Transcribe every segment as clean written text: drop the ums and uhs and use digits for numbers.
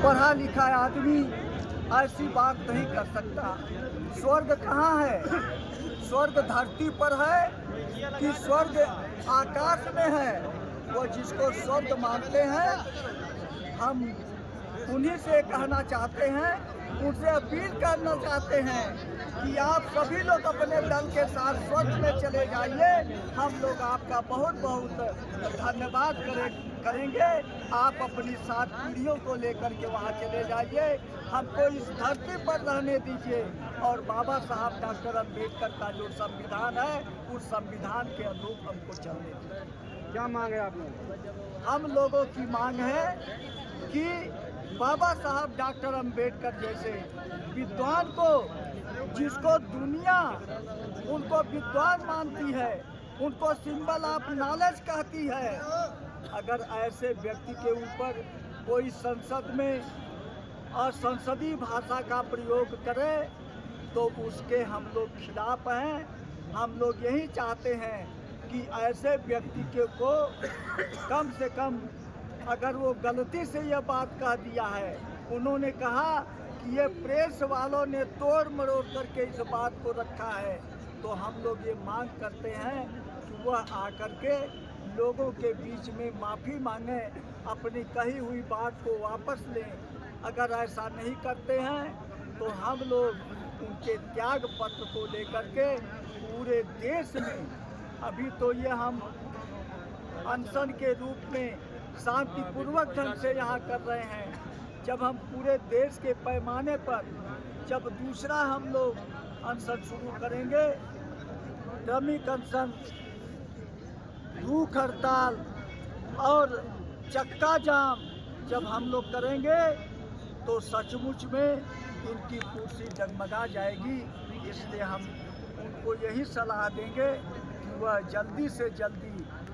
पढ़ा लिखा आदमी ऐसी बात नहीं कर सकता। स्वर्ग कहाँ है? स्वर्ग धरती पर है कि स्वर्ग आकाश में है? वो जिसको स्वर्ग मानते हैं, हम उन्हीं से कहना चाहते हैं, उनसे अपील करना चाहते हैं कि आप सभी लोग अपने दल के साथ स्वर्ग में चले जाइए। हम लोग आपका बहुत बहुत धन्यवाद करेंगे। आप अपनी 7 पीढ़ियों को लेकर के वहाँ चले जाइए, हमको इस धरती पर रहने दीजिए और बाबा साहब डॉक्टर अम्बेडकर का जो संविधान है, उस संविधान के अनुरूप हमको चलने दीजिए। क्या मांग है आप लोग? हम लोगों की मांग है कि बाबा साहब डॉक्टर अम्बेडकर जैसे विद्वान को, जिसको दुनिया उनको विद्वान मानती है, उनको सिंबल ऑफ नॉलेज कहती है, अगर ऐसे व्यक्ति के ऊपर कोई संसद में असंसदीय भाषा का प्रयोग करे तो उसके हम लोग खिलाफ हैं। हम लोग यही चाहते हैं कि ऐसे व्यक्ति के को कम से कम, अगर वो गलती से यह बात कह दिया है, उन्होंने कहा कि ये प्रेस वालों ने तोड़ मरोड़ करके इस बात को रखा है, तो हम लोग ये मांग करते हैं कि वह आकर के लोगों के बीच में माफ़ी मांगे, अपनी कही हुई बात को वापस लें। अगर ऐसा नहीं करते हैं तो हम लोग उनके त्याग पत्र को लेकर के पूरे देश में, अभी तो ये हम अनशन के रूप में शांतिपूर्वक ढंग से यहाँ कर रहे हैं, जब हम पूरे देश के पैमाने पर जब दूसरा हम लोग अनशन शुरू करेंगे, क्रमिक अनशन, भूख हड़ताल और चक्का जाम जब हम लोग करेंगे तो सचमुच में इनकी कुर्सी जगमगा जाएगी। इसलिए हम उनको यही सलाह देंगे कि वह जल्दी से जल्दी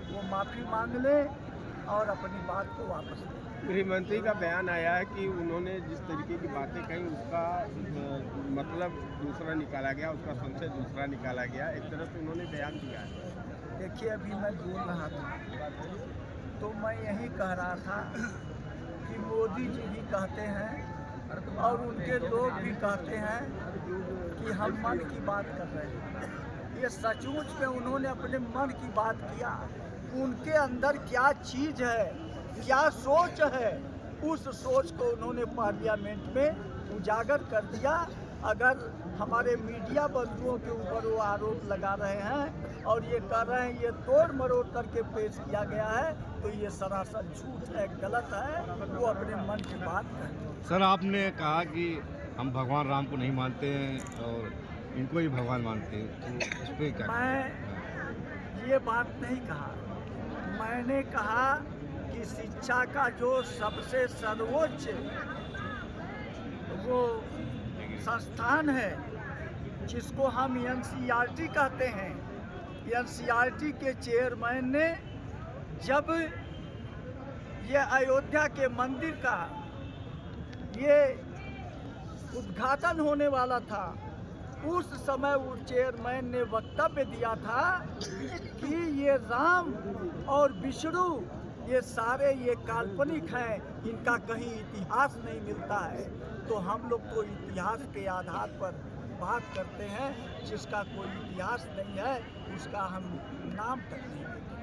वो माफ़ी मांग लें और अपनी बात को वापस लें। गृह मंत्री का बयान आया है कि उन्होंने जिस तरीके की बातें कही उसका मतलब दूसरा निकाला गया, उसका संशय दूसरा निकाला गया, एक तरह से उन्होंने बयान दिया है। देखिए, अभी मैं बोल रहा था तो मैं यही कह रहा था कि मोदी जी भी कहते हैं और उनके लोग भी कहते हैं कि हम मन की बात कर रहे हैं। ये सचमुच में उन्होंने अपने मन की बात किया। उनके अंदर क्या चीज़ है, क्या सोच है, उस सोच को उन्होंने पार्लियामेंट में उजागर कर दिया। अगर हमारे मीडिया बंधुओं के ऊपर वो आरोप लगा रहे हैं और ये कह रहे हैं ये तोड़ मरोड़ करके पेश किया गया है, तो ये सरासर झूठ है, गलत है। वो अपने मन की बात है। सर, आपने कहा कि हम भगवान राम को नहीं मानते हैं और इनको ही भगवान मानते हैं, तो इस पर क्या? मैं ये बात नहीं कहा। मैंने कहा कि शिक्षा का जो सबसे सर्वोच्च वो संस्थान है, जिसको हम NCERT कहते हैं, NCERT के चेयरमैन ने जब ये अयोध्या के मंदिर का ये उद्घाटन होने वाला था, उस समय वो चेयरमैन ने वक्तव्य दिया था कि ये राम और विष्णु ये सारे ये काल्पनिक हैं, इनका कहीं इतिहास नहीं मिलता है। तो हम लोग तो इतिहास के आधार पर बात करते हैं, जिसका कोई इतिहास नहीं है उसका हम नाम तक नहीं देते।